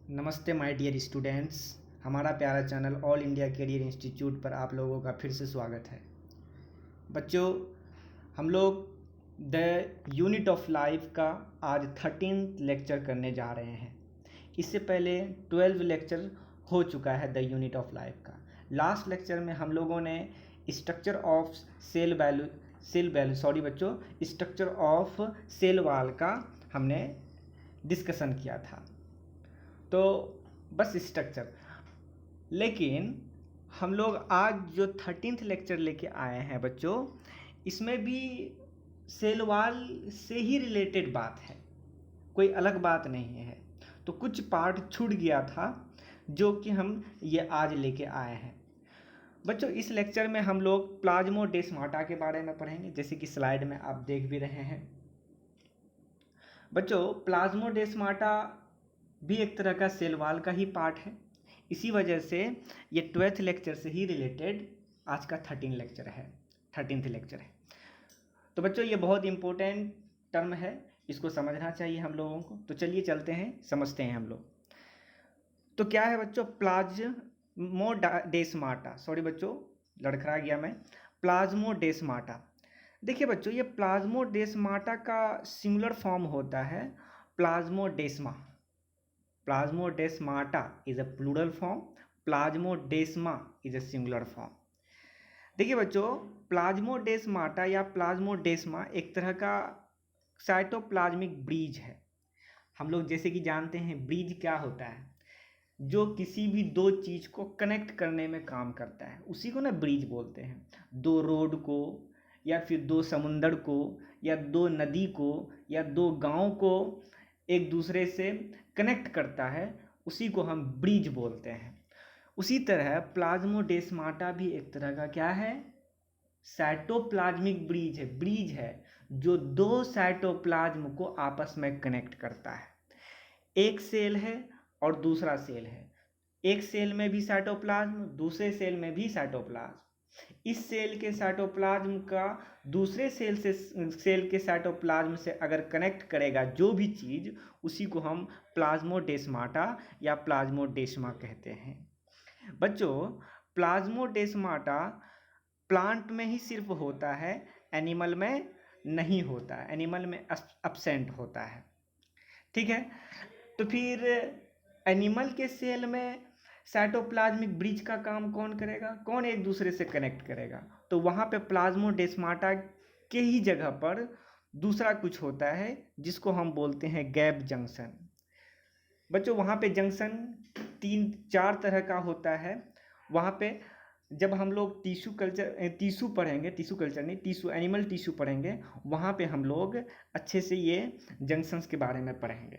नमस्ते my dear students. हमारा प्यारा channel all India career institute पर आप लोगों का फिर से स्वागत है। बच्चों, हम लोग द यूनिट ऑफ लाइफ का आज 13th लेक्चर करने जा रहे हैं। इससे पहले 12 लेक्चर हो चुका है द यूनिट ऑफ लाइफ का। लास्ट लेक्चर में हम लोगों ने structure of structure of cell wall का हमने डिस्कशन किया था। तो बस स्ट्रक्चर, लेकिन हम लोग आज जो 13th लेक्चर लेके आए हैं बच्चों, इसमें भी सेल वॉल से ही रिलेटेड बात है, कोई अलग बात नहीं है। तो कुछ पार्ट छूट गया था जो कि हम ये आज लेके आए हैं। बच्चों, इस लेक्चर में हम लोग प्लाज्मोडेस्माटा के बारे में पढ़ेंगे, जैसे कि स्लाइड में आप देख भी रहे हैं। बच्चों, प्लाज्मोडेस्माटा भी एक तरह का सेल वॉल का ही पार्ट है। इसी वजह से ये 12th लेक्चर से ही रिलेटेड आज का 13th लेक्चर है। तो बच्चों, ये बहुत इंपॉर्टेंट टर्म है, इसको समझना चाहिए हम लोगों को। तो चलिए चलते हैं, समझते हैं हम लोग। तो क्या है बच्चों प्लाज्मोडेस्माटा? सॉरी बच्चों, लड़खड़ा गया मैं। प्लाज्मोडेस्माटा, देखिए बच्चों, ये प्लाज्मोडेस्माटा का सिंगुलर फॉर्म होता है प्लाज्मोडेस्मा। Plasmodesmata is a plural form, Plasmodesma is a singular form। देखिए बच्चों, प्लाज्मोडेस्माटा या प्लाज्मोडेस्मा एक तरह का साइटोप्लाज्मिक ब्रिज है। हम लोग जैसे कि जानते हैं ब्रिज क्या होता है, जो किसी भी दो चीज़ को कनेक्ट करने में काम करता है, उसी को ना ब्रिज बोलते हैं। दो रोड को, या फिर दो समुंदर को, या दो नदी को, या दो गांव को एक दूसरे से कनेक्ट करता है, उसी को हम ब्रिज बोलते हैं। उसी तरह प्लाज्मोडेस्माटा भी एक तरह का क्या है, साइटोप्लाज्मिक ब्रिज है जो दो साइटोप्लाज्म को आपस में कनेक्ट करता है। एक सेल है और दूसरा सेल है, एक सेल में भी साइटोप्लाज्म, दूसरे सेल में भी साइटोप्लाज्म। इस सेल के साइटोप्लाज्म का दूसरे सेल के साइटोप्लाज्म से अगर कनेक्ट करेगा जो भी चीज़, उसी को हम प्लाज्मोडेस्माटा या प्लाज्मोडेस्मा कहते हैं। बच्चों, प्लाज्मोडेस्माटा प्लांट में ही सिर्फ होता है, एनिमल में नहीं होता है, एनिमल में एब्सेंट होता है। ठीक है, तो फिर एनिमल के सेल में साइटोप्लाज्मिक ब्रिज का काम कौन करेगा, कौन एक दूसरे से कनेक्ट करेगा? तो वहाँ पे प्लाज्मोडेस्माटा के ही जगह पर दूसरा कुछ होता है जिसको हम बोलते हैं गैप जंक्शन। बच्चों, वहाँ पे जंक्शन 3-4 तरह का होता है। वहाँ पे जब हम लोग एनिमल टिश्यू पढ़ेंगे, वहाँ पे हम लोग अच्छे से ये जंक्शंस के बारे में पढ़ेंगे।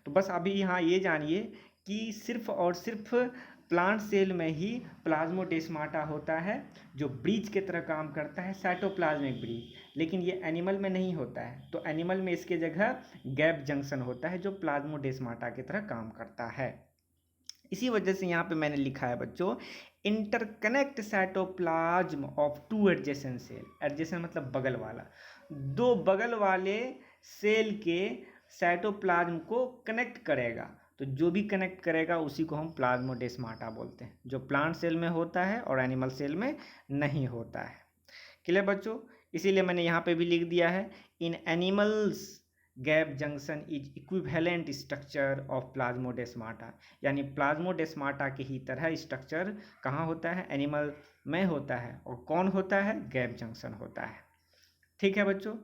तो बस अभी यहाँ ये जानिए कि सिर्फ और सिर्फ प्लांट सेल में ही प्लाज्मोडेस्माटा होता है जो ब्रिज के तरह काम करता है, साइटोप्लाज्मिक ब्रिज। लेकिन ये एनिमल में नहीं होता है, तो एनिमल में इसके जगह गैप जंक्शन होता है जो प्लाज्मोडेस्माटा की तरह काम करता है। इसी वजह से यहाँ पे मैंने लिखा है बच्चों, interconnect cytoplasm of two adjacent cell. Adjacent मतलब बगल वाला, दो बगल वाले सेल के साइटोप्लाज्म को कनेक्ट करेगा। तो जो भी कनेक्ट करेगा उसी को हम प्लाज्मोडेस्माटा बोलते हैं, जो प्लांट सेल में होता है और एनिमल सेल में नहीं होता है। क्लियर बच्चों? इसीलिए मैंने यहाँ पे भी लिख दिया है, in animals gap junction is equivalent structure of plasmodesmata. यानी प्लाज्मोडेस्माटा के ही तरह स्ट्रक्चर कहाँ होता है, एनिमल में होता है। और कौन होता है, गैप जंक्शन होता है। ठीक है बच्चों,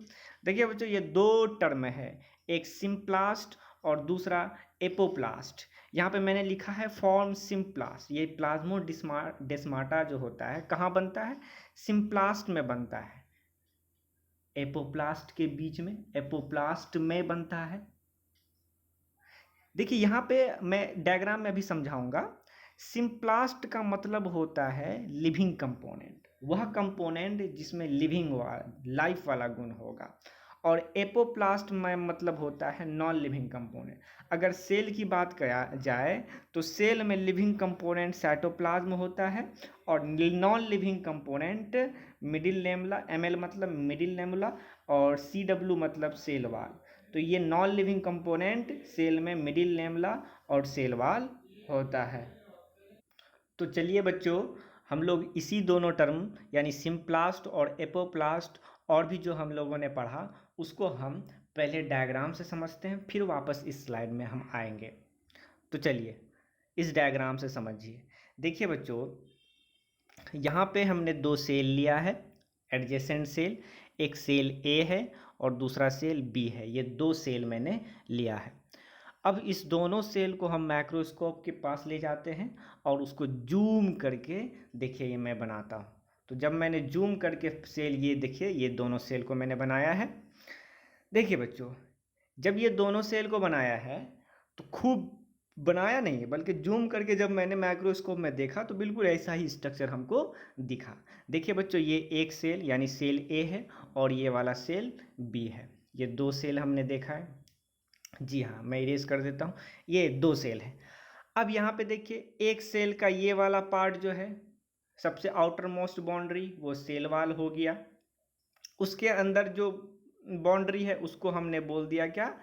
देखिए बच्चों, ये दो टर्म है, एक सिम्प्लास्ट और दूसरा एपोप्लास्ट। यहाँ पे मैंने लिखा है फॉर्म सिम्प्लास्ट। ये प्लाज्मोडेस्माटा जो होता है कहाँ बनता है, सिम्प्लास्ट में बनता है, एपोप्लास्ट के बीच में, एपोप्लास्ट में बनता है। देखिए यहाँ पे मैं डायग्राम में भी समझाऊंगा। सिम्प्लास्ट का मतलब होता है लिविंग कंपोनेंट, वह कंपोनेंट जिसमें लाइफ वाला गुण होगा। और एपोप्लास्ट में मतलब होता है नॉन लिविंग कंपोनेंट। अगर सेल की बात करा जाए तो सेल में लिविंग कंपोनेंट साइटोप्लाज्म होता है, और non living component middle lamella, ML मतलब मिडिल लेमुला, और CW मतलब सेल वॉल। तो ये नॉन लिविंग कंपोनेंट सेल में मिडिल लेमुला और सेल वॉल होता है। तो चलिए बच्चों, हम लोग इसी दोनों टर्म यानी सिम्प्लास्ट और एपोप्लास्ट और भी जो हम लोगों ने पढ़ा उसको हम पहले डायग्राम से समझते हैं, फिर वापस इस स्लाइड में हम आएंगे। तो चलिए इस डायग्राम से समझिए। देखिए बच्चों, यहाँ पे हमने दो सेल लिया है, एडजेसेंट सेल, एक सेल ए है और दूसरा सेल बी है। ये दो सेल मैंने लिया है। अब इस दोनों सेल को हम माइक्रोस्कोप के पास ले जाते हैं और उसको जूम करके, देखिए ये मैं बनाता हूँ। तो जब मैंने जूम करके सेल, ये देखिए ये दोनों सेल को मैंने बनाया है। देखिए बच्चों, जब ये दोनों सेल को बनाया है तो खूब बनाया नहीं है, बल्कि जूम करके जब मैंने माइक्रोस्कोप में देखा तो बिल्कुल ऐसा ही स्ट्रक्चर हमको दिखा। देखिए बच्चों, ये एक सेल यानी सेल ए है और ये वाला सेल बी है। ये दो सेल हमने देखा है। जी हाँ, मैं इरेज कर देता हूँ, ये दो सेल है। अब यहाँ पे देखिए, एक सेल का ये वाला पार्ट जो है, सबसे आउटर मोस्ट बाउंड्री, वो सेल वॉल हो गया। उसके अंदर जो बाउंड्री है उसको हमने बोल दिया क्या,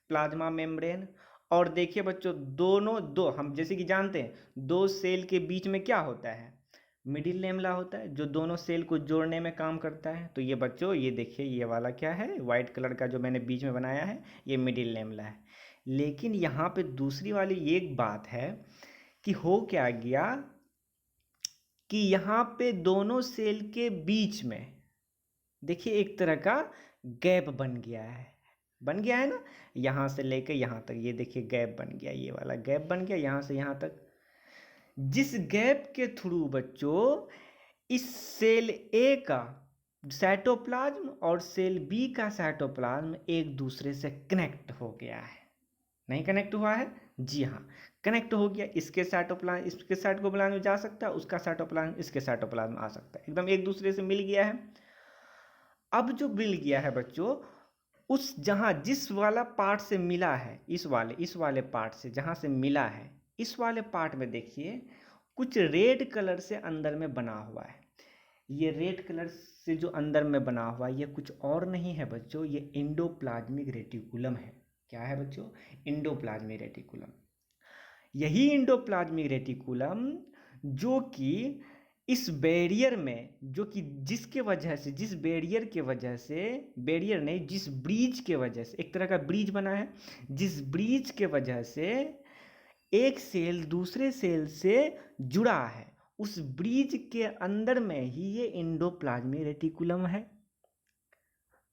प्लाज्मा मेम्ब्रेन। और देखिए बच्चों, दोनों दो हम जैसे कि जानते हैं दो सेल के बीच में क्या होता है, मिडिल लेमला होता है जो दोनों सेल को जोड़ने में काम करता है। तो ये बच्चों, ये देखिए ये वाला क्या है, वाइट कलर का जो मैंने बीच में बनाया है, ये मिडिल लेमला है। लेकिन यहाँ पे दूसरी वाली एक बात है कि हो क्या गया कि यहाँ पे दोनों सेल के बीच में देखिए एक तरह का गैप बन गया है ना, यहाँ से लेकर यहाँ तक, ये देखिए गैप बन गया, ये वाला गैप बन गया यहाँ से यहाँ तक। जिस गैप के थ्रू बच्चों इस सेल ए का साइटोप्लाज्म और सेल बी का साइटोप्लाज्म एक दूसरे से कनेक्ट हो गया है। नहीं कनेक्ट हुआ है? जी हाँ, कनेक्ट हो गया। इसके साइटोप्लाज्म इसके साइटोप्लाज्म में जा सकता है, उसका साइटोप्लाज्म इसके साइटोप्लाज्म में आ सकता है, एकदम एक दूसरे से मिल गया है। अब जो मिल गया है बच्चों, उस जहाँ जिस वाला पार्ट से मिला है, इस वाले पार्ट से जहाँ से मिला है, इस वाले पार्ट में देखिए कुछ रेड कलर से अंदर में बना हुआ है। ये रेड कलर से जो अंदर में बना हुआ है, ये कुछ और नहीं है बच्चों, ये इंडोप्लाज्मिक रेटिकुलम है। क्या है बच्चों? Endoplasmic reticulum. यही इंडोप्लाज्मिक रेटिकुलम जो कि इस बैरियर में, जो कि जिसके वजह से, जिस बैरियर के वजह से, बैरियर नहीं, जिस ब्रिज के वजह से, एक तरह का ब्रिज बना है, जिस ब्रिज के वजह से एक सेल दूसरे सेल से जुड़ा है, उस ब्रिज के अंदर में ही ये इंडोप्लाज्मिक रेटिकुलम है।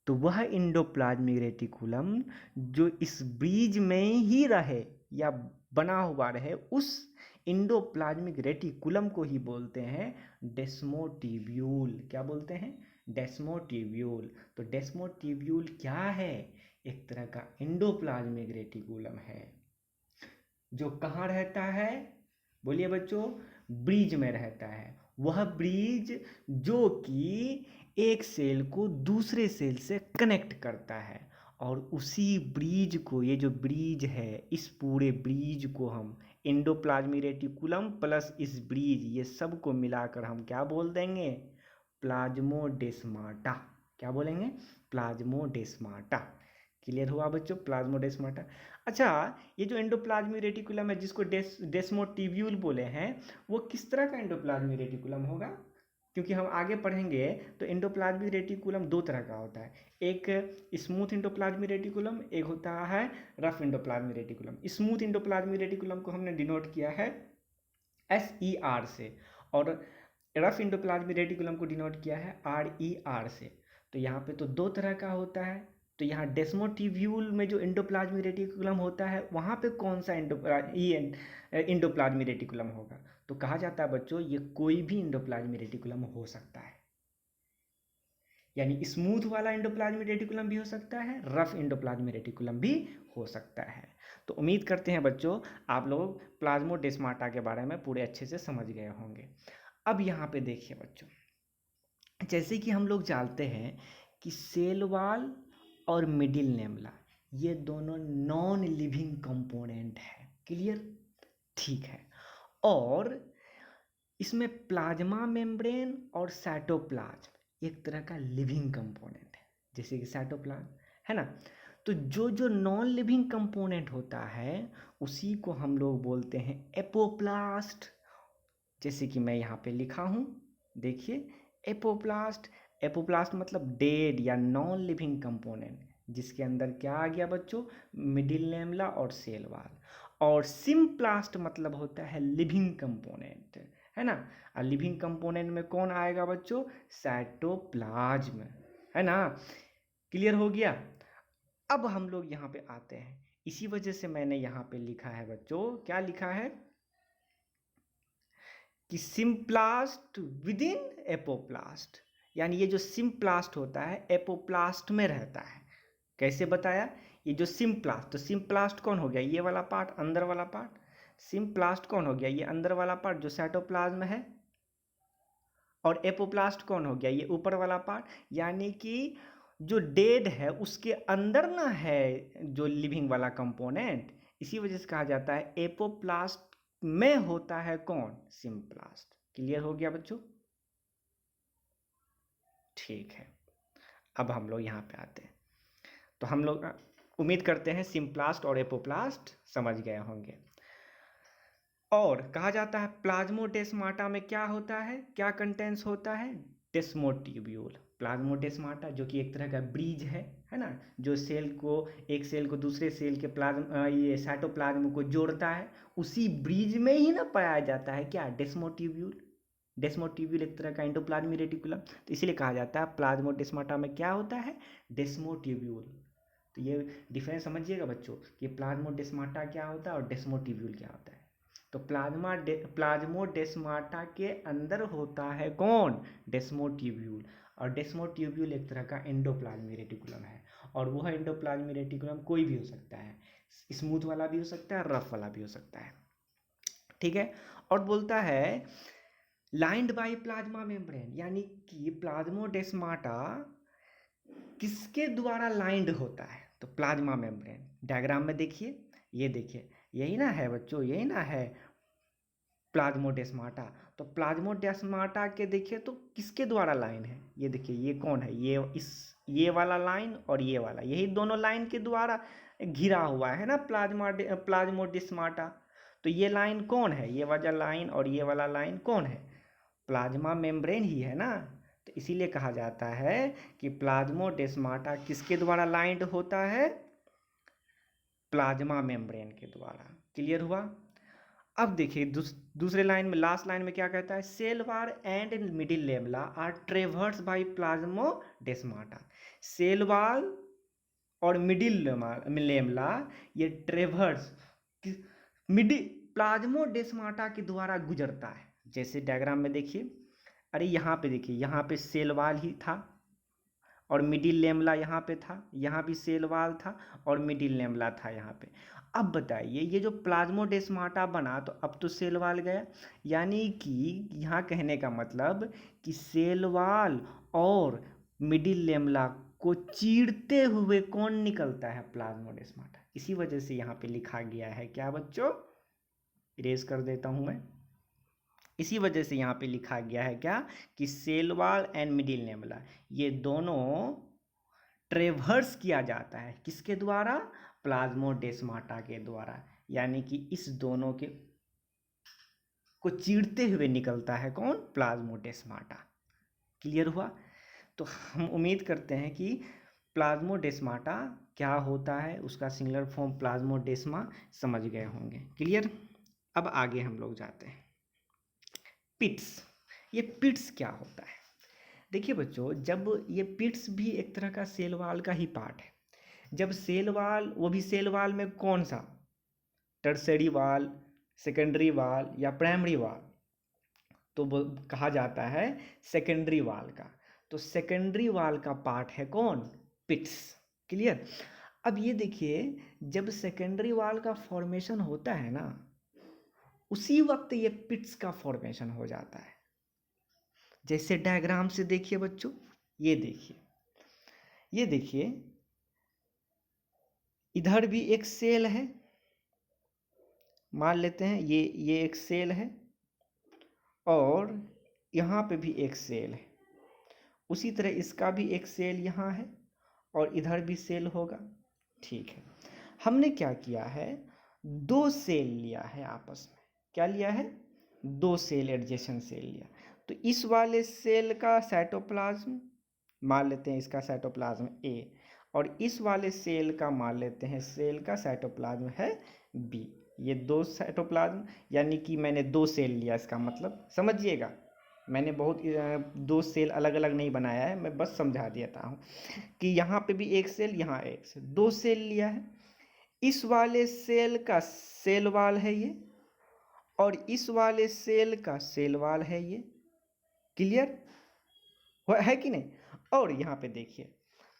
तो वह इंडोप्लाज्मिक रेटिकुलम जो इस ब्रिज में ही रहे या बना हुआ रहे, उस इंडोप्लाज्मिक रेटिकुलम को ही बोलते हैं डेस्मोटिब्यूल। क्या बोलते हैं? डेस्मोटिब्यूल। तो डेस्मोटिब्यूल क्या है? एक तरह का इंडोप्लाज्मिक रेटिकुलम है जो कहाँ रहता है? बोलिए बच्चों, ब्रिज में रहता है। वह ब्रिज जो कि एक सेल को दूसरे सेल से कनेक्ट करता है, और उसी ब्रिज को, ये जो ब्रिज है, इस पूरे ब्रिज को हम इंडोप्लाज्मिक रेटिकुलम प्लस इस ब्रिज, ये सब को मिलाकर हम क्या बोल देंगे? प्लाज्मोडेस्माटा। क्या बोलेंगे? प्लाज्मोडेस्माटा। क्लियर हुआ बच्चों? प्लाज्मोडेस्माटा। अच्छा, ये जो एंडोप्लाज्मिक रेटिकुलम है जिसको डेस्मोटिब्यूल बोले हैं, वो किस तरह का एंडोप्लाज्मिक रेटिकुलम होगा? क्योंकि हम आगे पढ़ेंगे तो एंडोप्लाज्मिक रेटिकुलम दो तरह का होता है, एक स्मूथ एंडोप्लाज्मिक रेटिकुलम, एक होता है rough endoplasmic reticulum. Smooth endoplasmic reticulum को हमने डिनोट किया है SER से, और रफ एंडोप्लाज्मिक रेटिकुलम को डिनोट किया है RER से। तो यहाँ पे तो दो तरह का होता है। तो यहाँ डेस्मोटिब्यूल में जो एंडोप्लाज्मिक रेटिकुलम होता है, वहाँ पे कौन सा एंडोप्लाज्मिक रेटिकुलम होगा? तो कहा जाता है बच्चों, ये कोई भी एंडोप्लाज्मिक रेटिकुलम हो सकता है। यानी स्मूथ वाला एंडोप्लाज्मिक रेटिकुलम भी हो सकता है, रफ एंडोप्लाज्मिक रेटिकुलम भी हो सकता है। तो उम्मीद करते हैं बच्चों आप लोग प्लाज्मोडेस्माटा के बारे में पूरे अच्छे से समझ गए होंगे। अब यहाँ पे देखिए बच्चों, जैसे कि हम लोग जानते हैं कि सेल वॉल और मिडिल लेमला ये दोनों नॉन लिविंग कंपोनेंट है। क्लियर? ठीक है। और इसमें प्लाज्मा मेम्ब्रेन और साइटोप्लाज्म एक तरह का लिविंग कंपोनेंट है, जैसे कि साइटोप्लाज्म है ना। तो जो जो नॉन लिविंग कंपोनेंट होता है उसी को हम लोग बोलते हैं एपोप्लास्ट। जैसे कि मैं यहाँ पे लिखा हूँ, देखिए एपोप्लास्ट। एपोप्लास्ट मतलब डेड या नॉन लिविंग कंपोनेंट, जिसके अंदर क्या आ गया बच्चों, मिडिल लेमला और सेल वाल। और सिम्प्लास्ट मतलब होता है लिविंग कंपोनेंट, है ना। और लिविंग कंपोनेंट में कौन आएगा बच्चों, साइटोप्लाज्म, है ना। क्लियर हो गया। अब हम लोग यहाँ पे आते हैं, इसी वजह से मैंने यहाँ पे लिखा है बच्चों, क्या लिखा है कि सिम्प्लास्ट विद इन एपोप्लास्ट, यानी ये जो सिम्प्लास्ट होता है एपोप्लास्ट में रहता है। कैसे बताया, ये जो सिम्प्लास्ट, तो सिम्प्लास्ट कौन हो गया, ये वाला पार्ट, अंदर वाला पार्ट। सिम्प्लास्ट कौन हो गया, ये अंदर वाला पार्ट जो साइटोप्लाज्म है। और एपोप्लास्ट कौन हो गया, ये ऊपर वाला पार्ट। यानी कि जो डेड है उसके अंदर ना है जो लिविंग वाला कंपोनेंट, इसी वजह से कहा जाता है एपोप्लास्ट में होता है कौन, सिम्प्लास्ट। क्लियर हो गया बच्चों, ठीक है। अब हम लोग यहाँ पे आते हैं, तो हम लोग उम्मीद करते हैं सिम्प्लास्ट और एपोप्लास्ट समझ गए होंगे। और कहा जाता है प्लाज्मोडेस्माटा में क्या होता है, क्या कंटेंट्स होता है, डेस्मोट्यूब्यूल। प्लाज्मोडेस्माटा जो कि एक तरह का ब्रिज है ना, जो सेल को, एक सेल को दूसरे सेल के ये साइटोप्लाज्म को जोड़ता है, उसी ब्रिज में ही ना पाया जाता है क्या, डेस्मोट्यूब्यूल। डेस्मोट्यूब्यूल एक तरह का एंडोप्लाज्मिक रेटिकुलम, तो इसीलिए कहा जाता है प्लाज्मोडेस्माटा में क्या होता है, डेस्मोट्यूब्यूल। तो ये डिफरेंस समझिएगा बच्चों कि प्लाज्मोडेस्माटा क्या होता है और डेस्मोट्यूब्यूल क्या होता है। तो प्लाज्मोडेस्माटा के अंदर होता है कौन, डेस्मोट्यूब्यूल। और डेस्मोट्यूब्यूल एक तरह का एंडोप्लाज्मिक रेटिकुलम है, और वह एंडोप्लाज्मिक रेटिकुलम कोई भी हो सकता है, स्मूथ वाला भी हो सकता है, रफ वाला भी हो सकता है, ठीक है। और बोलता है लाइंड बाय प्लाज्मा मेम्ब्रेन, यानी कि प्लाज्मोडेस्माटा किसके द्वारा लाइंड होता है, तो प्लाज्मा मेम्ब्रेन। डायग्राम में देखिए, ये देखिए, यही ना है बच्चों, यही ना है प्लाज्मोडेस्माटा। तो प्लाज्मोडेस्माटा के देखिए तो किसके द्वारा लाइन है, ये देखिए, ये कौन है, ये वाला लाइन और ये वाला, यही दोनों लाइन के द्वारा घिरा हुआ है ना प्लाज्मोडेस्माटा। तो ये लाइन कौन है, ये वाला लाइन और ये वाला लाइन कौन है, प्लाज्मा मेम्ब्रेन ही है ना। तो इसीलिए कहा जाता है कि प्लाज्मोडेस्माटा किसके द्वारा लाइंड होता है, प्लाज्मा मेम्ब्रेन के द्वारा। क्लियर हुआ। अब देखिए दूसरे लाइन में, लास्ट लाइन में क्या कहता है, cell wall and middle lamella are traverse by plasmodesmata. Cell wall और मिडिल लेमला ये ट्रेवर्स मिडिल प्लाज्मोडेस्माटा के द्वारा गुजरता है। जैसे डायग्राम में देखिए, अरे यहाँ पे देखिए, यहाँ पे सेल वाल ही था और मिडिल लेमला यहाँ पे था, यहाँ भी सेल वाल था और मिडिल लेमला था यहाँ पे। अब बताइए ये जो प्लाज्मोडेस्माटा बना तो अब तो सेल वाल गया, यानी कि यहाँ कहने का मतलब कि सेल वाल और मिडिल लेमला को चीरते हुए कौन निकलता है, प्लाज्मोडेस्माटा। इसी वजह से यहाँ पे लिखा गया है क्या बच्चों, इरेज कर देता हूँ मैं, इसी वजह से यहाँ पे लिखा गया है क्या कि cell wall and middle lamella ये दोनों ट्रेवर्स किया जाता है किसके द्वारा, प्लाज्मोडेस्माटा के द्वारा, यानी कि इस दोनों के को चीरते हुए निकलता है कौन, प्लाज्मोडेस्माटा। क्लियर हुआ। तो हम उम्मीद करते हैं कि प्लाज्मोडेस्माटा क्या होता है, उसका सिंगुलर फॉर्म प्लाज्मोडेस्मा समझ गए होंगे। क्लियर। अब आगे हम लोग जाते हैं, पिट्स। ये पिट्स क्या होता है, देखिए बच्चों, जब ये पिट्स भी एक तरह का सेल वाल का ही पार्ट है। जब सेल वाल, वो भी सेल वाल में कौन सा, टर्सरी वाल, सेकेंडरी वाल या प्राइमरी वाल, तो वो कहा जाता है सेकेंडरी वाल का। तो सेकेंडरी वाल का पार्ट है कौन, पिट्स। क्लियर। अब ये देखिए, जब सेकेंडरी वाल का फॉर्मेशन होता है ना, उसी वक्त ये पिट्स का फॉर्मेशन हो जाता है। जैसे डायग्राम से देखिए बच्चों, ये देखिए, ये देखिए, इधर भी एक सेल है, मान लेते हैं ये एक सेल है, और यहाँ पे भी एक सेल है। उसी तरह इसका भी एक सेल यहाँ है और इधर भी सेल होगा। ठीक है, हमने क्या किया है, दो सेल लिया है आपस में। क्या लिया है? दो सेल, एडजेसेंट सेल लिया। तो इस वाले सेल का साइटोप्लाज्म मान लेते हैं, इसका साइटोप्लाज्म ए, और इस वाले सेल का मान लेते हैं, सेल का साइटोप्लाज्म है बी। ये दो साइटोप्लाज्म, यानी कि मैंने दो सेल लिया, इसका मतलब समझिएगा, मैंने बहुत दो सेल अलग अलग नहीं बनाया है, मैं बस समझा देता हूँ कि यहाँ पे भी एक सेल, यहाँ एक सेल, दो सेल लिया है। इस वाले सेल का सेल वाल है ये, और इस वाले सेल का सेल वाल है ये। क्लियर है कि नहीं? और यहाँ पे देखिए,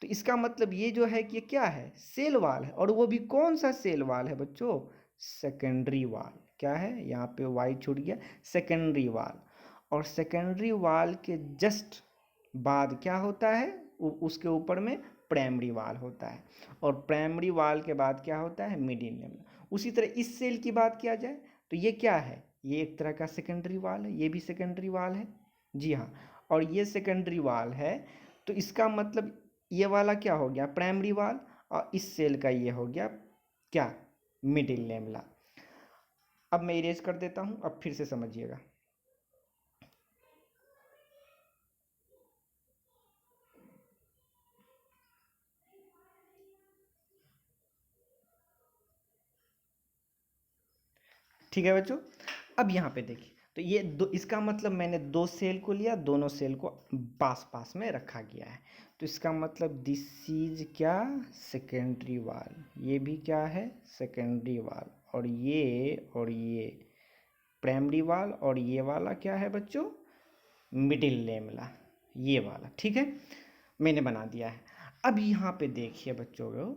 तो इसका मतलब ये जो है कि ये क्या है, सेल वाल है, और वो भी कौन सा सेल वाल है बच्चों, सेकेंडरी वाल। क्या है, यहाँ पे वाई छूट गया, सेकेंडरी वाल। और सेकेंडरी वाल के जस्ट बाद क्या होता है, उसके ऊपर में प्राइमरी वाल होता है, और प्राइमरी वाल के बाद क्या होता है, मिडिल लेवल। उसी तरह इस सेल की बात किया जाए तो ये क्या है, ये एक तरह का सेकेंडरी वाल है, ये भी सेकेंडरी वाल है, जी हाँ, और ये सेकेंडरी वाल है। तो इसका मतलब ये वाला क्या हो गया, प्राइमरी वाल, और इस सेल का ये हो गया क्या, मिडिल लेवल। अब मैं इरेज कर देता हूँ, अब फिर से समझिएगा। ठीक है बच्चों, अब यहाँ पे देखिए, तो ये दो, इसका मतलब मैंने दो सेल को लिया, दोनों सेल को पास पास में रखा गया है। तो इसका मतलब दिस इज क्या, सेकेंडरी वाल, ये भी क्या है, सेकेंडरी वाल, और ये प्राइमरी वाल, और ये वाला क्या है बच्चों, मिडिल लेमला, ये वाला। ठीक है, मैंने बना दिया है। अब यहाँ पे देखिए बच्चों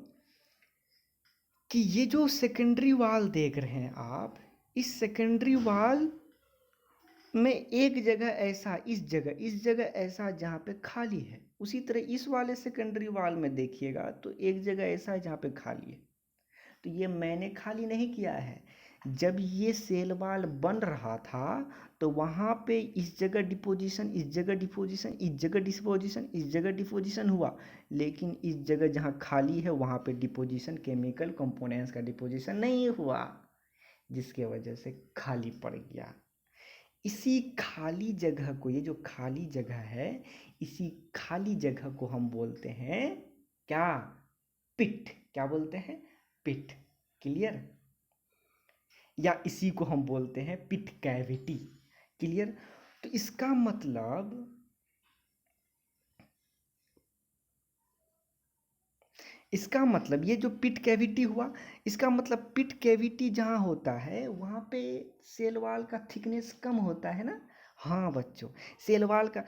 कि ये जो सेकेंडरी वाल देख रहे हैं आप, इस सेकेंडरी वाल में एक जगह ऐसा, इस जगह ऐसा जहाँ पे खाली है। उसी तरह इस वाले सेकेंडरी वाल में देखिएगा तो एक जगह ऐसा है जहाँ पे खाली है। तो ये मैंने खाली नहीं किया है, जब ये सेल वाल बन रहा था तो वहाँ पे इस जगह डिपोजिशन, इस जगह डिपोजिशन, इस जगह डिपोजिशन, इस जगह डिपोजिशन हुआ, लेकिन इस जगह जहाँ खाली है वहाँ पे डिपोजिशन, केमिकल कंपोनेंट्स का डिपोजिशन नहीं हुआ, जिसके वजह से खाली पड़ गया। इसी खाली जगह को, ये जो खाली जगह है, इसी खाली जगह को हम बोलते हैं क्या, पिट। क्या बोलते हैं, पिट। क्लियर? या इसी को हम बोलते हैं पिट कैविटी। क्लियर? तो इसका मतलब ये जो पिट कैविटी हुआ, इसका मतलब पिट कैविटी जहाँ होता है वहाँ पे सेल वाल का थिकनेस कम होता है ना। हाँ बच्चों, सेल वाल का,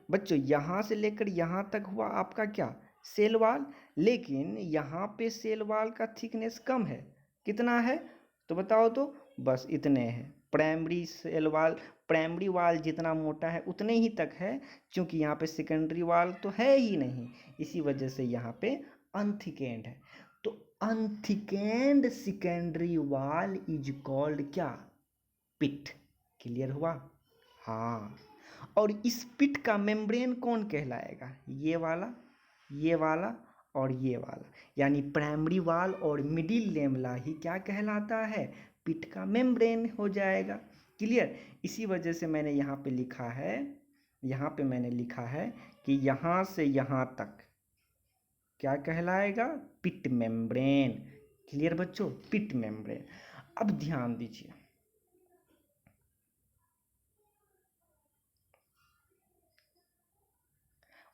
बच्चों यहाँ से लेकर यहाँ तक हुआ आपका क्या, सेल वाल, लेकिन यहाँ पे सेल वाल का थिकनेस कम है। कितना है तो बताओ तो, बस इतने हैं। प्राइमरी सेल वाल, प्राइमरी वाल जितना मोटा है उतने ही तक है, क्योंकि यहाँ पे सेकेंडरी वाल तो है ही नहीं, इसी वजह से यहाँ पे अनथिकेंड है। तो अनथिकेंड सेकेंडरी वाल इज कॉल्ड क्या, पिट। क्लियर हुआ? हाँ, और इस पिट का मेम्ब्रेन कौन कहलाएगा, ये वाला, ये वाला और ये वाला, यानी प्राइमरी वाल और मिडिल लेमला ही क्या कहलाता है, पिट का मेम्ब्रेन हो जाएगा। क्लियर? इसी वजह से मैंने यहाँ पे लिखा है, यहाँ पे मैंने लिखा है कि यहाँ से यहाँ तक क्या कहलाएगा, पिट मेम्ब्रेन। क्लियर बच्चों, पिट मेम्ब्रेन। अब ध्यान दीजिए,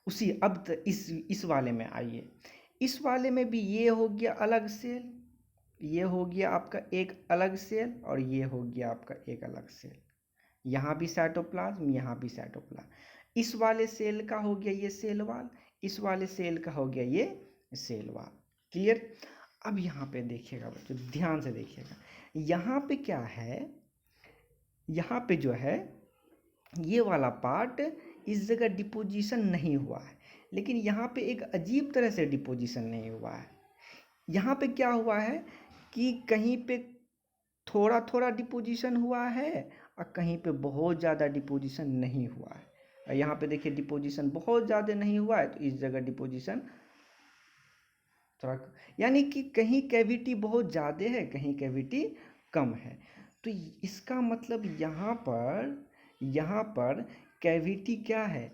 उसी अब इस वाले में आइए, इस वाले में भी ये हो गया अलग सेल, ये हो गया आपका एक अलग सेल, और ये हो गया आपका एक अलग सेल। यहाँ भी साइटोप्लाज्म, यहाँ भी साइटोप्लाज्म। इस वाले सेल का हो गया ये सेल वाल, इस वाले सेल का हो गया ये सेल वाल। क्लियर? अब यहाँ पे देखिएगा बच्चों, ध्यान से देखिएगा, यहाँ पे क्या है, यहाँ पे जो है ये वाला पार्ट, इस जगह डिपोजिशन नहीं हुआ है, लेकिन यहाँ पे एक अजीब तरह से डिपोजिशन नहीं हुआ है। यहाँ पे क्या हुआ है कि कहीं पे थोड़ा थोड़ा डिपोजिशन हुआ है, और कहीं पे बहुत ज़्यादा डिपोजिशन नहीं हुआ है। और यहाँ पे देखिए डिपोजिशन बहुत ज़्यादा नहीं हुआ है, तो इस जगह डिपोजिशन थोड़ा, यानी कि कहीं कैविटी बहुत ज़्यादा है, कहीं कैविटी कम है। तो इसका मतलब यहाँ पर कैविटी क्या है,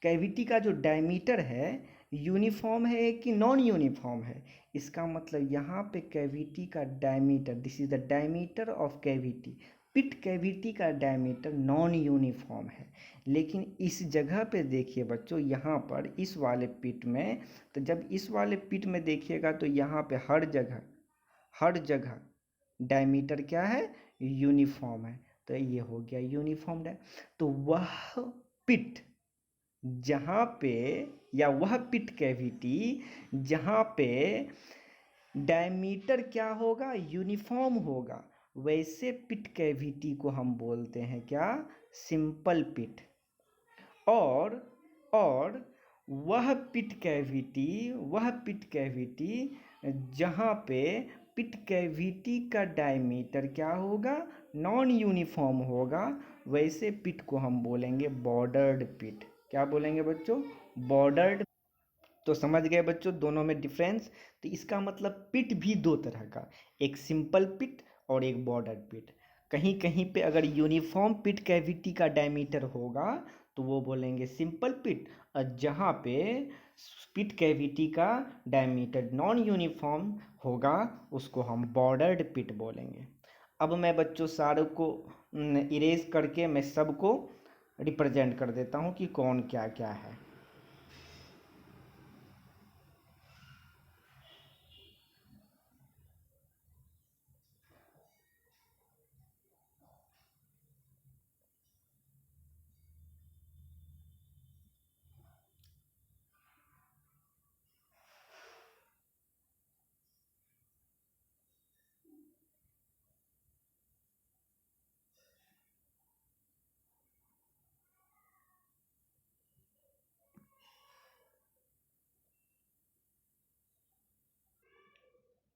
कैविटी का जो डायमीटर है यूनिफॉर्म है कि नॉन यूनिफॉर्म है। इसका मतलब यहाँ पे कैविटी का diameter, this is the diameter of cavity, pit cavity का डायमीटर नॉन यूनिफॉर्म है। लेकिन इस जगह पे देखिए बच्चों, यहाँ पर इस वाले पिट में, तो जब इस वाले पिट में देखिएगा तो यहाँ पे हर जगह डायमीटर क्या है, यूनिफॉर्म है। तो ये हो गया यूनिफॉर्म है। तो वह पिट जहाँ पे, या वह पिट कैविटी जहाँ पे डायमीटर क्या होगा, यूनिफॉर्म होगा, वैसे पिट कैविटी को हम बोलते हैं क्या, सिंपल पिट। और वह पिट कैविटी जहाँ पे पिट कैविटी का डायमीटर क्या होगा, नॉन यूनिफॉर्म होगा, वैसे पिट को हम बोलेंगे बॉर्डर्ड पिट। क्या बोलेंगे बच्चों, बॉर्डर्ड। तो समझ गए बच्चों दोनों में डिफरेंस। तो इसका मतलब पिट भी दो तरह का, एक सिंपल पिट और एक बॉर्डर पिट। कहीं कहीं पे अगर यूनिफॉर्म पिट कैविटी का डायमीटर होगा तो वो बोलेंगे सिंपल पिट, और जहाँ पे पिट कैविटी का डायमीटर नॉन यूनिफॉर्म होगा उसको हम बॉर्डर्ड पिट बोलेंगे। अब मैं बच्चों सारों को इरेज करके मैं सबको रिप्रेजेंट कर देता हूँ कि कौन क्या क्या है।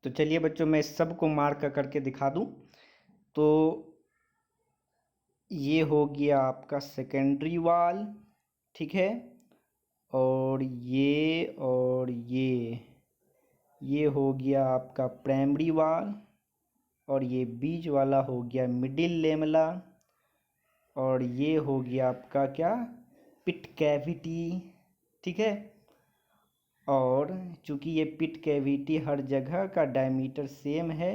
तो चलिए बच्चों मैं सबको मार्क करके दिखा दूं। तो ये हो गया आपका सेकेंडरी वाल, ठीक है, और ये हो गया आपका प्राइमरी वाल, और ये बीच वाला हो गया मिडिल लेमला, और ये हो गया आपका क्या, पिट कैविटी, ठीक है। और चूंकि ये पिट कैविटी हर जगह का डायमीटर सेम है,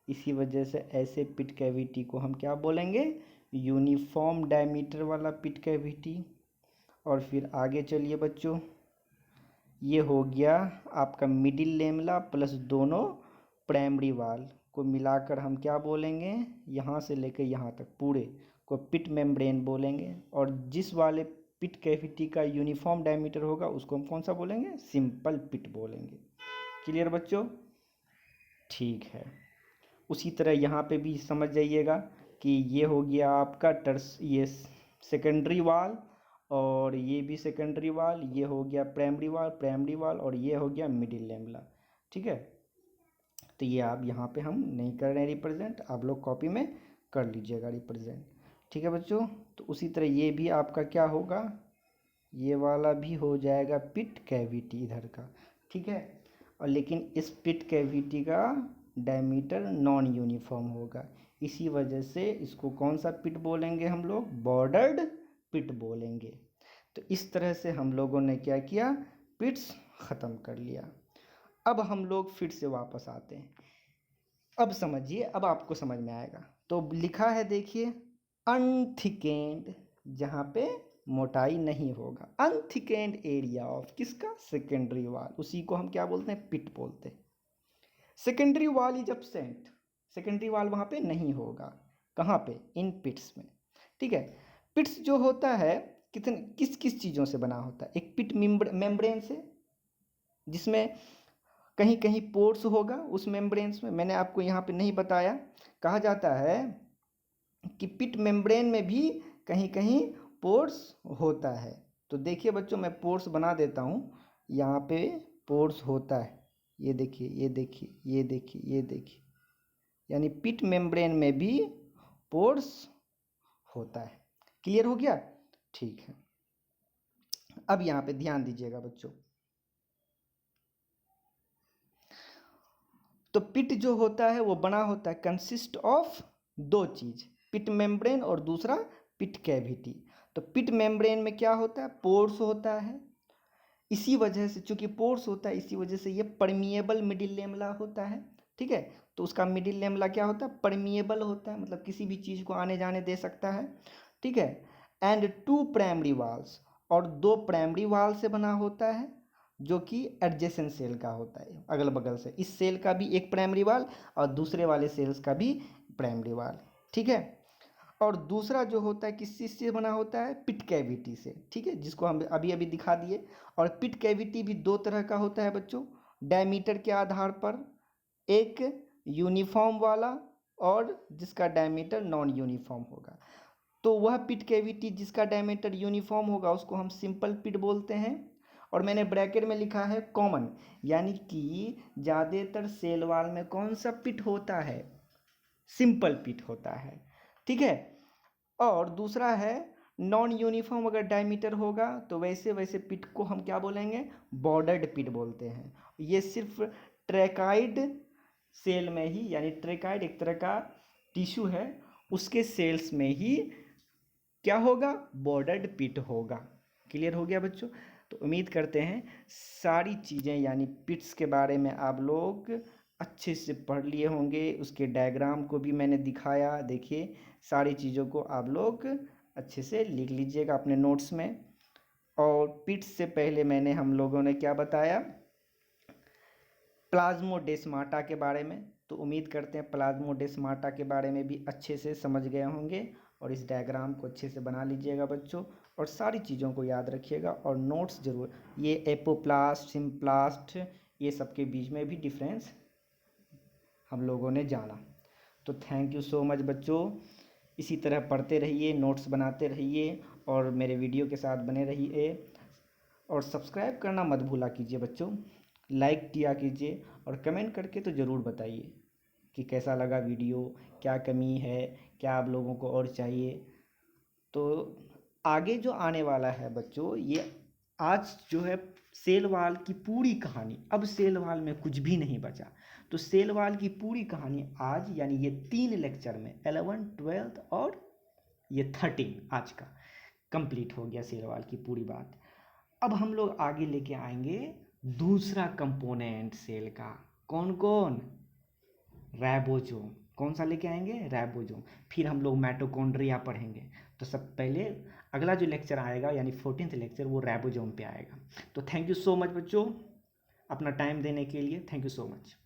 इसी वजह से ऐसे पिट कैविटी को हम क्या बोलेंगे, यूनिफॉर्म डायमीटर वाला पिट कैविटी। और फिर आगे चलिए बच्चों, ये हो गया आपका मिडिल लेमला प्लस दोनों प्राइमरी वाल को मिलाकर हम क्या बोलेंगे, यहाँ से लेकर यहाँ तक पूरे को पिट मेम्ब्रेन बोलेंगे। और जिस वाले पिट कैविटी का यूनिफॉर्म डायमीटर होगा उसको हम कौन सा बोलेंगे, सिंपल पिट बोलेंगे। क्लियर बच्चों, ठीक है। उसी तरह यहाँ पे भी समझ जाइएगा कि ये हो गया आपका ये सेकेंडरी वाल, और ये भी सेकेंडरी वाल, ये हो गया प्राइमरी वाल, और ये हो गया मिडिल लेमला, ठीक है। तो ये आप यहाँ पे हम नहीं कर रहे हैं रिप्रेजेंट, आप लोग कॉपी में कर लीजिएगा रिप्रेजेंट, ठीक है बच्चों। तो उसी तरह ये भी आपका क्या होगा, ये वाला भी हो जाएगा पिट कैविटी इधर का, ठीक है। और लेकिन इस पिट कैविटी का डायमीटर नॉन यूनिफॉर्म होगा, इसी वजह से इसको कौन सा पिट बोलेंगे हम लोग, बॉर्डर्ड पिट बोलेंगे। तो इस तरह से हम लोगों ने क्या किया, पिट्स ख़त्म कर लिया। अब हम लोग फिर से वापस आते हैं। अब समझिए, अब आपको समझ में आएगा। तो लिखा है देखिए, अनथिकेंड, जहाँ पे मोटाई नहीं होगा, अनथिकेंड एरिया ऑफ किसका, सेकेंडरी वाल, उसी को हम क्या बोलते हैं, पिट बोलते हैं। सेकेंडरी वाल इज एब्सेंट, सेकेंडरी वाल वहाँ पे नहीं होगा, कहाँ पे, इन पिट्स में, ठीक है। पिट्स जो होता है किस किस चीज़ों से बना होता है, एक पिट मेम्ब्रेन से, जिसमें कहीं कहीं पोर्स होगा उस मेम्ब्रेन्स में, मैंने आपको यहाँ पे नहीं बताया। कहा जाता है कि पिट मेम्ब्रेन में भी कहीं कहीं पोर्स होता है। तो देखिए बच्चों मैं पोर्स बना देता हूँ, यहाँ पे पोर्स होता है, ये देखिए ये देखिए ये देखिए ये देखिए, यानी पिट मेम्ब्रेन में भी पोर्स होता है। क्लियर हो गया, ठीक है। अब यहाँ पे ध्यान दीजिएगा बच्चों, तो पिट जो होता है वो बना होता है कंसिस्ट ऑफ दो चीज़, पिट मेम्ब्रेन और दूसरा पिट कैविटी। तो पिट मेम्ब्रेन में क्या होता है, पोर्स होता है, इसी वजह से चूंकि पोर्स होता है इसी वजह से ये परमिएबल मिडिल लेमला होता है। ठीक है, तो उसका मिडिल लेमला क्या होता है, परमिएबल होता है, मतलब किसी भी चीज़ को आने जाने दे सकता है। ठीक है, एंड टू प्राइमरी वाल्स, और दो प्राइमरी वाल से बना होता है जो कि एडजेसेंट सेल का होता है, अगल बगल से। इस सेल का भी एक प्राइमरी वाल और दूसरे वाले सेल्स का भी प्राइमरी वाल। ठीक है, और दूसरा जो होता है किस चीज़ से बना होता है, पिट कैविटी से। ठीक है, जिसको हम अभी अभी दिखा दिए। और पिट कैविटी भी दो तरह का होता है बच्चों, डायमीटर के आधार पर, एक यूनिफॉर्म वाला और जिसका डायमीटर नॉन यूनिफॉर्म होगा। तो वह पिट कैविटी जिसका डायमीटर यूनिफॉर्म होगा उसको हम सिंपल पिट बोलते हैं। और मैंने ब्रैकेट में लिखा है कॉमन, यानी कि ज़्यादातर सेल वाल में कौन सा पिट होता है, सिंपल पिट होता है। ठीक है, और दूसरा है नॉन यूनिफॉर्म, अगर डायमीटर होगा तो वैसे वैसे पिट को हम क्या बोलेंगे, बॉर्डर्ड पिट बोलते हैं। ये सिर्फ ट्रैकाइड सेल में ही, यानी ट्रैकाइड एक तरह का टिश्यू है, उसके सेल्स में ही क्या होगा, बॉर्डर्ड पिट होगा। क्लियर हो गया बच्चों? तो उम्मीद करते हैं सारी चीज़ें यानी पिट्स के बारे में आप लोग अच्छे से पढ़ लिए होंगे। उसके डायग्राम को भी मैंने दिखाया, देखिए सारी चीज़ों को आप लोग अच्छे से लिख लीजिएगा अपने नोट्स में। और पिट्स से पहले मैंने हम लोगों ने क्या बताया, प्लाज्मोडेस्माटा के बारे में। तो उम्मीद करते हैं प्लाज्मोडेस्माटा के बारे में भी अच्छे से समझ गए होंगे। और इस डायग्राम को अच्छे से बना लीजिएगा बच्चों, और सारी चीज़ों को याद रखिएगा और नोट्स जरूर। ये एपोप्लास्ट, सिम्प्लास्ट, ये सब के बीच में भी डिफरेंस हम लोगों ने जाना। तो थैंक यू सो मच बच्चों, इसी तरह पढ़ते रहिए, नोट्स बनाते रहिए और मेरे वीडियो के साथ बने रहिए। और सब्सक्राइब करना मत भूला कीजिए बच्चों, लाइक किया कीजिए और कमेंट करके तो ज़रूर बताइए कि कैसा लगा वीडियो, क्या कमी है, क्या आप लोगों को और चाहिए। तो आगे जो आने वाला है बच्चों, ये आज जो है सेल वाल की पूरी कहानी, अब सेल वाल में कुछ भी नहीं बचा। तो सेल वाल की पूरी कहानी आज, यानी ये 3 लेक्चर में 11, 12 और ये 13 आज का कंप्लीट हो गया सेल वाल की पूरी बात। अब हम लोग आगे लेके आएंगे दूसरा कंपोनेंट सेल का, कौन कौन, राइबोसोम। कौन सा लेके आएंगे, राइबोसोम। फिर हम लोग माइटोकॉन्ड्रिया पढ़ेंगे। तो सब पहले अगला जो लेक्चर आएगा यानी 14th लेक्चर वो राइबोसोम पे आएगा। तो थैंक यू सो मच बच्चों, अपना टाइम देने के लिए थैंक यू सो मच।